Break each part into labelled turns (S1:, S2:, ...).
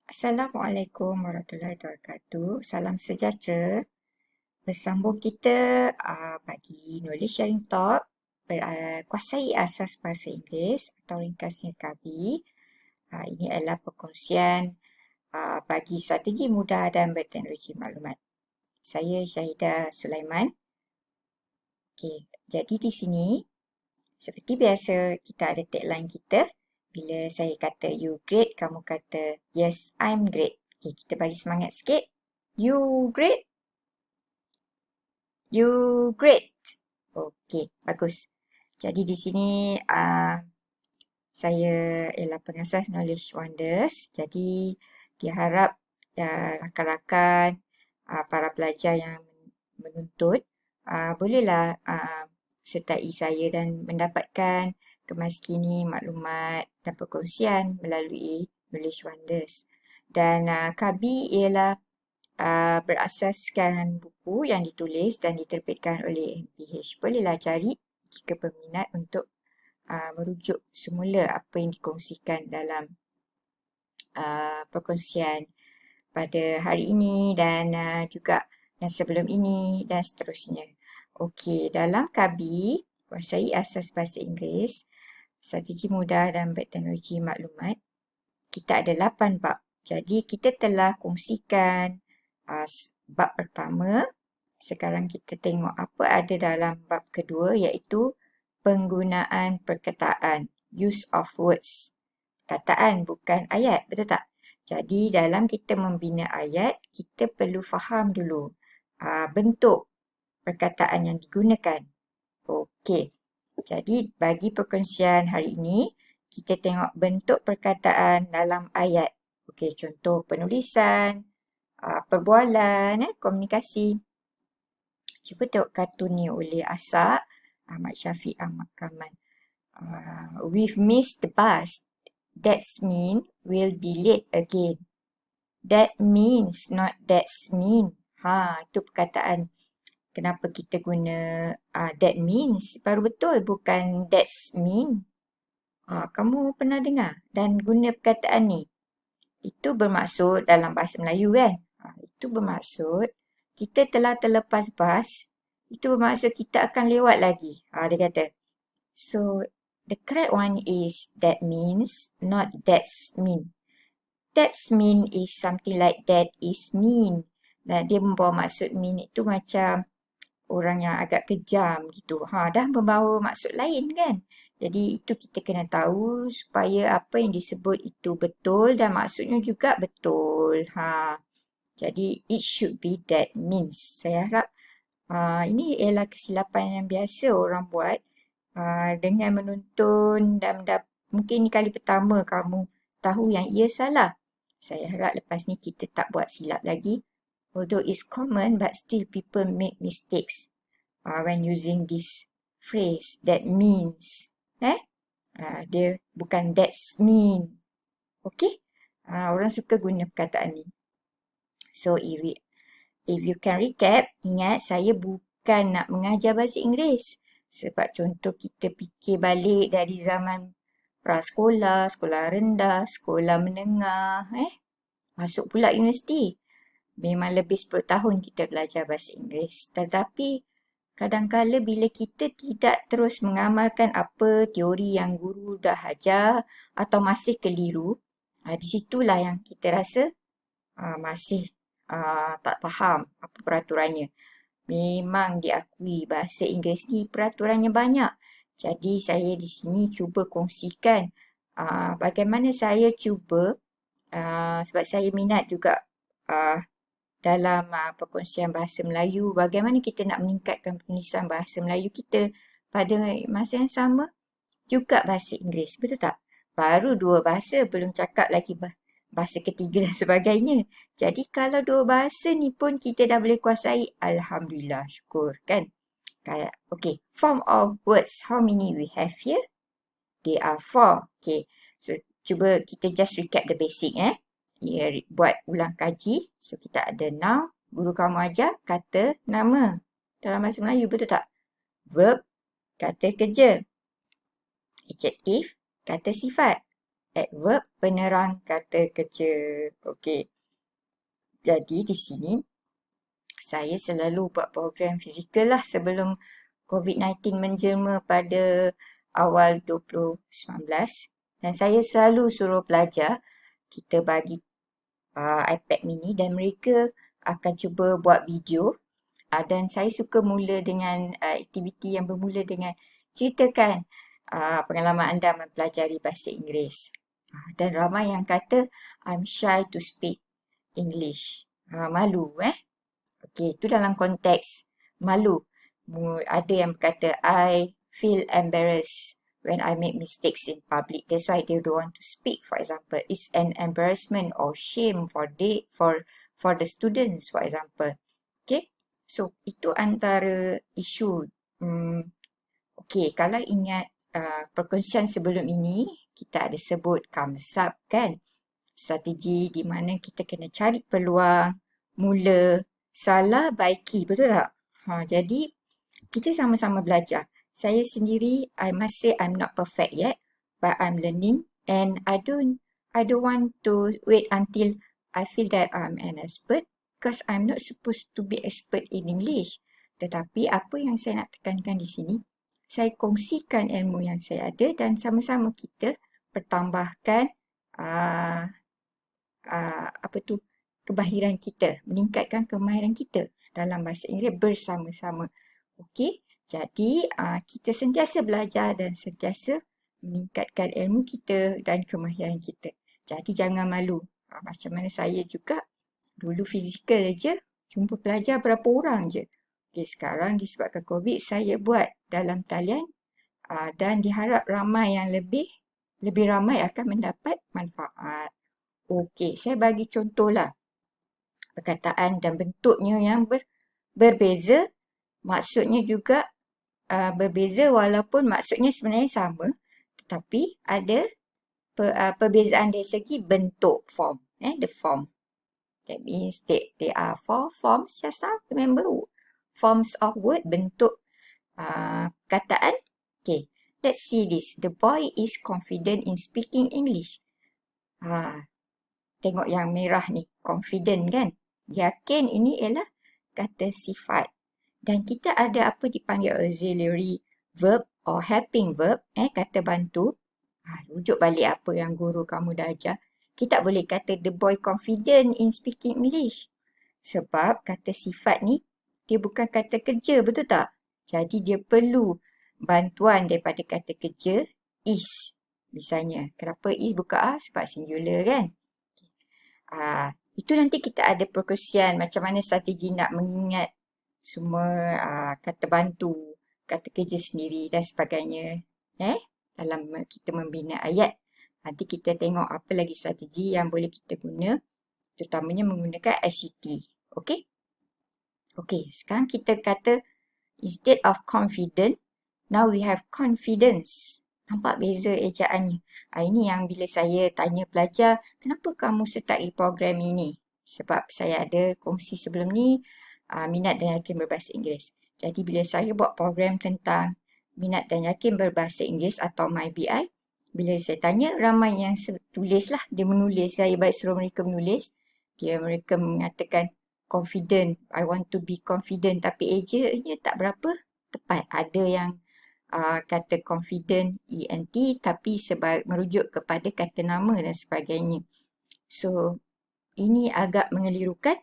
S1: Assalamualaikum warahmatullahi wabarakatuh. Salam sejahtera. Bersambung kita bagi Knowledge Sharing Talk kuasai asas bahasa Inggeris atau ringkasnya KABI. Ini adalah perkongsian bagi strategi mudah dan berteknologi maklumat. Saya Syahidah Sulaiman. Okey, jadi di sini seperti biasa kita ada tagline kita. Bila saya kata you great, kamu kata yes, I'm great. Okey, kita bagi semangat sikit. You great? You great. Okey, bagus. Jadi di sini saya ialah pengasas Knowledge Wonders. Jadi diharap rakan-rakan, para pelajar yang menuntut bolehlah sertai saya dan mendapatkan kemaskini maklumat dan perkongsian melalui Knowledge Wonders. Dan KABI ialah berasaskan buku yang ditulis dan diterbitkan oleh MPH. Bolehlah cari jika berminat untuk merujuk semula apa yang dikongsikan dalam perkongsian pada hari ini dan juga yang sebelum ini dan seterusnya. Okey, dalam KABI, kuasai asas bahasa Inggeris, strategi mudah dan berteknologi maklumat, kita ada 8 bab. Jadi kita telah kongsikan bab pertama. Sekarang kita tengok apa ada dalam bab kedua, iaitu penggunaan perkataan, use of words. Kataan bukan ayat, betul tak? Jadi dalam kita membina ayat, kita perlu faham dulu bentuk perkataan yang digunakan. Okey, jadi bagi perkongsian hari ini, kita tengok bentuk perkataan dalam ayat. Okey, contoh penulisan, perbualan, komunikasi. Cuba tengok kartun ni oleh Asak, Ahmad Syafiq, Ahmad Kamal. We've missed the bus. That's mean we'll be late again. That means, not that's mean. Itu perkataan. Kenapa kita guna that means? Baru betul, bukan that's mean. Kamu pernah dengar dan guna perkataan ni? Itu bermaksud dalam bahasa Melayu kan? Itu bermaksud kita telah terlepas bas. Itu bermaksud kita akan lewat lagi. Dia kata. So, the correct one is that means, not that's mean. That's mean is something like that is mean. Dan dia membawa maksud mean itu macam orang yang agak kejam gitu. Dah membawa maksud lain kan? Jadi itu kita kena tahu supaya apa yang disebut itu betul dan maksudnya juga betul. Jadi it should be that means. Saya harap ini ialah kesilapan yang biasa orang buat dengan menuntun dan mungkin ini kali pertama kamu tahu yang ia salah. Saya harap lepas ni kita tak buat silap lagi. Although it's common but still people make mistakes when using this phrase that means. Dia bukan that's mean. Okay? Orang suka guna perkataan ni. So if you can recap, ingat saya bukan nak mengajar bahasa Inggeris. Sebab contoh kita fikir balik dari zaman prasekolah, sekolah rendah, sekolah menengah, masuk pula universiti. Memang lebih 10 tahun kita belajar bahasa Inggeris. Tetapi kadang-kala bila kita tidak terus mengamalkan apa teori yang guru dah ajar atau masih keliru, di situlah yang kita rasa masih tak faham apa peraturannya. Memang diakui bahasa Inggeris ni peraturannya banyak. Jadi saya di sini cuba kongsikan bagaimana saya cuba sebab saya minat juga dalam perkongsian bahasa Melayu, bagaimana kita nak meningkatkan penulisan bahasa Melayu kita pada masa yang sama juga bahasa Inggeris, betul tak? Baru 2 bahasa, belum cakap lagi bahasa ketiga dan sebagainya. Jadi kalau 2 bahasa ni pun kita dah boleh kuasai, Alhamdulillah, syukur kan? Okay, form of words, how many we have here? There are 4. Okay, so cuba kita just recap the basic buat ulang kaji. So kita ada noun, guru kamu ajar, kata nama dalam bahasa Melayu, betul tak? Verb, kata kerja. Adjective, kata sifat. adverb penerang kata kerja. Okey. Jadi di sini saya selalu buat program fizikal lah sebelum COVID-19 menjelma pada awal 2019. Dan saya selalu suruh pelajar, kita bagi iPad mini dan mereka akan cuba buat video. Dan saya suka mula dengan aktiviti yang bermula dengan ceritakan pengalaman anda mempelajari bahasa Inggeris. Dan ramai yang kata, I'm shy to speak English. Malu Okey, itu dalam konteks malu. Ada yang berkata, I feel embarrassed when I make mistakes in public. That's why they don't want to speak, for example. It's an embarrassment or shame for the students, for example. Okay, so itu antara isu. Okay, kalau ingat perkongsian sebelum ini, kita ada sebut CAMSAP kan? Strategi di mana kita kena cari peluang, mula, salah, baiki, betul tak? Jadi, kita sama-sama belajar. Saya sendiri, I must say I'm not perfect yet, but I'm learning and I don't want to wait until I feel that I'm an expert because I'm not supposed to be expert in English. Tetapi apa yang saya nak tekankan di sini, saya kongsikan ilmu yang saya ada dan sama-sama kita pertambahkan kemahiran kita, meningkatkan kemahiran kita dalam bahasa Inggeris bersama-sama. Okey, jadi kita sentiasa belajar dan sentiasa meningkatkan ilmu kita dan kemahiran kita. Jadi jangan malu. Macam mana saya juga dulu fizikal je, jumpa pelajar berapa orang je. Okey, sekarang disebabkan COVID saya buat dalam talian dan diharap ramai yang lebih ramai akan mendapat manfaat. Okey, saya bagi contohlah perkataan dan bentuknya yang berbeza, maksudnya juga berbeza walaupun maksudnya sebenarnya sama, tetapi ada perbezaan dari segi bentuk, form. The form. That means they are four forms just now. Remember, forms of word, bentuk kataan. Okay, let's see this. The boy is confident in speaking English. Tengok yang merah ni, confident kan? Yakin ini ialah kata sifat. Dan kita ada apa dipanggil auxiliary verb or helping verb, kata bantu. Rujuk balik apa yang guru kamu dah ajar. Kita boleh kata the boy confident in speaking English. Sebab kata sifat ni, dia bukan kata kerja, betul tak? Jadi dia perlu bantuan daripada kata kerja is. Misalnya, kenapa is bukan sebab singular kan? Itu nanti kita ada perkongsian macam mana strategi nak mengingat semua kata bantu, kata kerja sendiri dan sebagainya. Dalam kita membina ayat. Nanti kita tengok apa lagi strategi yang boleh kita guna, terutamanya menggunakan ICT. Okey? Okey, sekarang kita kata instead of confident, now we have confidence. Nampak beza ejaannya. Ini yang bila saya tanya pelajar, kenapa kamu sertai program ini? Sebab saya ada kongsi sebelum ni, minat dan yakin berbahasa Inggeris. Jadi bila saya buat program tentang minat dan yakin berbahasa Inggeris atau MyBI, bila saya tanya, ramai yang tulis lah. Dia menulis, saya baik suruh mereka menulis. Mereka mengatakan confident, I want to be confident. Tapi ejanya tak berapa tepat. Ada yang kata confident, ENT, tapi merujuk kepada kata nama dan sebagainya. So, ini agak mengelirukan.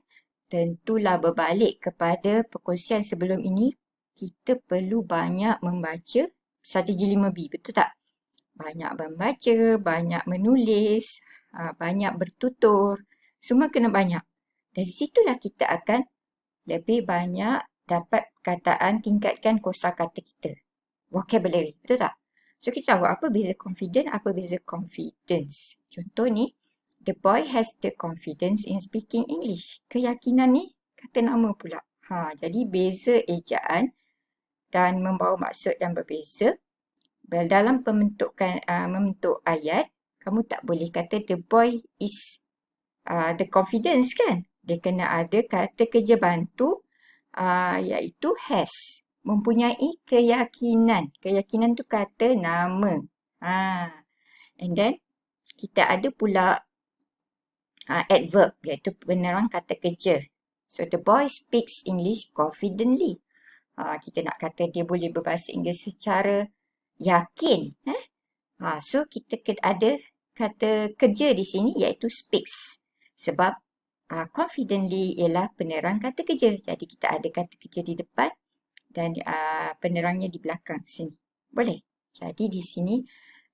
S1: Tentulah berbalik kepada perkongsian sebelum ini, kita perlu banyak membaca strategi 5B, betul tak? Banyak membaca, banyak menulis, banyak bertutur, semua kena banyak. Dari situlah kita akan lebih banyak dapat kataan, tingkatkan kosakata kita. Vocabulary, betul tak? So kita tahu apa beza confident, apa beza confidence. Contoh ni, the boy has the confidence in speaking English. Keyakinan ni kata nama pula. Jadi beza ejaan dan membawa maksud yang berbeza. Dalam membentuk ayat, kamu tak boleh kata the boy is the confidence kan? Dia kena ada kata kerja bantu iaitu has. Mempunyai keyakinan. Keyakinan tu kata nama. And then kita ada pula adverb iaitu penerang kata kerja. So the boy speaks English confidently. Kita nak kata dia boleh berbahasa Inggeris secara yakin. So kita ada kata kerja di sini iaitu speaks. Sebab confidently ialah penerang kata kerja. Jadi kita ada kata kerja di depan dan penerangnya di belakang sini. Boleh? Jadi di sini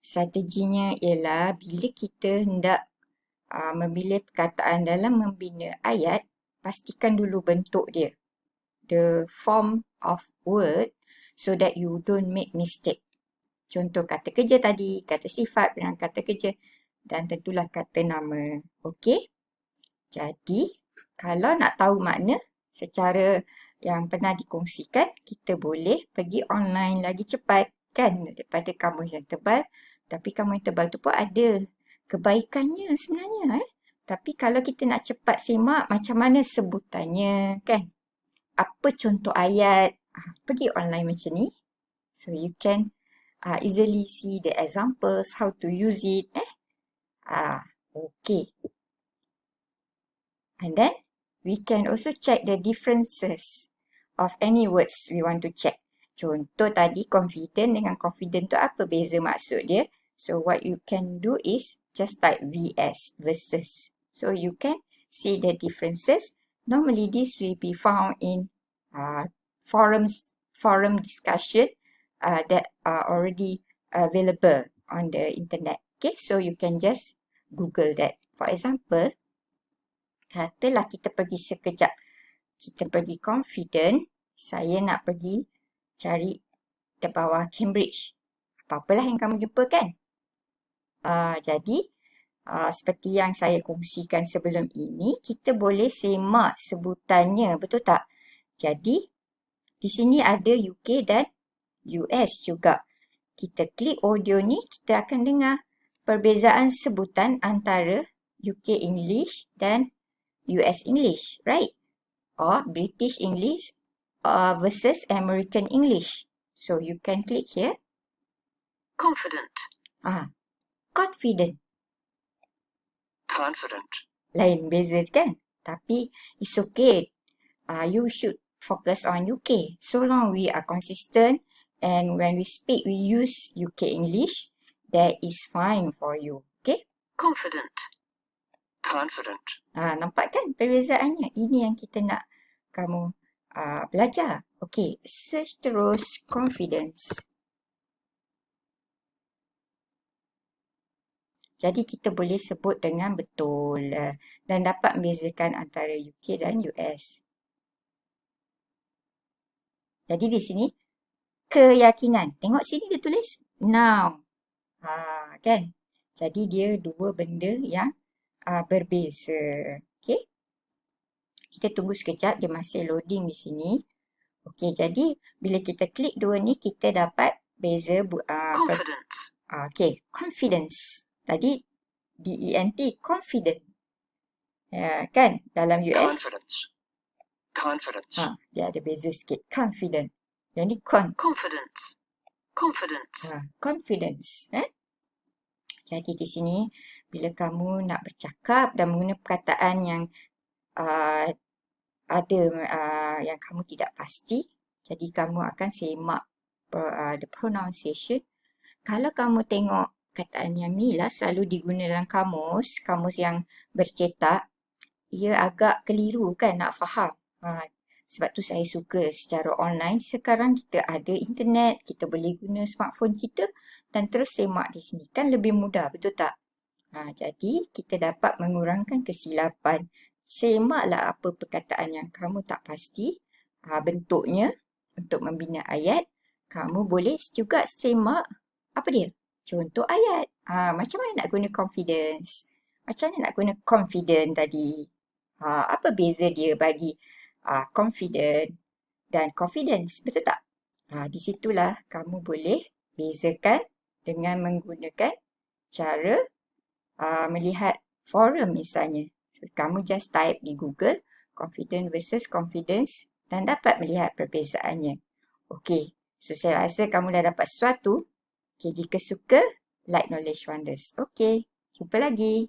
S1: strateginya ialah bila kita hendak memilih perkataan dalam membina ayat, pastikan dulu bentuk dia. The form of word so that you don't make mistake. Contoh kata kerja tadi, kata sifat, penerang kata kerja dan tentulah kata nama. Okey? Jadi, kalau nak tahu makna secara yang pernah dikongsikan, kita boleh pergi online lagi cepat kan daripada kamus yang tebal. Tapi kamus yang tebal tu pun ada kebaikannya sebenarnya. Tapi kalau kita nak cepat simak macam mana sebutannya kan. Apa contoh ayat, pergi online macam ni. So you can easily see the examples, how to use it. Okay. And then we can also check the differences of any words we want to check. Contoh tadi confident dengan confident tu apa beza maksud dia. So what you can do is just type VS, versus. So you can see the differences. Normally this will be found in forum discussion that are already available on the internet. Okay, so you can just Google that. For example, katalah kita pergi sekejap. Kita pergi confident. Saya nak pergi cari di bawah Cambridge. Apa-apalah yang kamu jumpa kan? Jadi, seperti yang saya kongsikan sebelum ini, kita boleh semak sebutannya. Betul tak? Jadi, di sini ada UK dan US juga. Kita klik audio ni, kita akan dengar perbezaan sebutan antara UK English dan US English, right? Or British English versus American English. So you can click here.
S2: Confident.
S1: Confident.
S2: Confident.
S1: Lain beza kan? Tapi it's okay. You should focus on UK. So long we are consistent and when we speak we use UK English, that is fine for you. Okay?
S2: Confident. Confident.
S1: Nampak kan perbezaannya? Ini yang kita nak kamu belajar. Okay, search terus confidence. Jadi kita boleh sebut dengan betul dan dapat membezakan antara UK dan US. Jadi di sini keyakinan. Tengok sini dia tulis now. Kan? Jadi dia dua benda yang berbeza. Okay? Kita tunggu sekejap, dia masih loading di sini. Okay, jadi bila kita klik dua ni, kita dapat beza
S2: Confidence.
S1: Okay, confidence. Tadi D-E-N-T, confident. Kan? Dalam US.
S2: Confidence. Confidence.
S1: Dia ada beza sikit. Confident. Yang ni
S2: Confidence. Confidence.
S1: Confidence. Jadi di sini, bila kamu nak bercakap dan menggunakan perkataan yang ada yang kamu tidak pasti, jadi kamu akan semak the pronunciation. Kalau kamu tengok kataan yang ni lah selalu digunakan dalam kamus yang bercetak, ia agak keliru kan nak faham. Sebab tu saya suka secara online. Sekarang kita ada internet, kita boleh guna smartphone kita dan terus semak di sini. Kan lebih mudah, betul tak? Jadi kita dapat mengurangkan kesilapan. Semaklah apa perkataan yang kamu tak pasti bentuknya untuk membina ayat. Kamu boleh juga semak apa dia? Contoh ayat. Macam mana nak guna confidence? Macam mana nak guna confident tadi? Apa beza dia bagi confident dan confidence? Betul tak? Di situlah kamu boleh bezakan dengan menggunakan cara melihat forum misalnya. So, kamu just type di Google confident versus confidence dan dapat melihat perbezaannya. Okey, so saya rasa kamu dah dapat sesuatu. Okay, jika suka, like Knowledge Wonders. Okay, Jumpa lagi.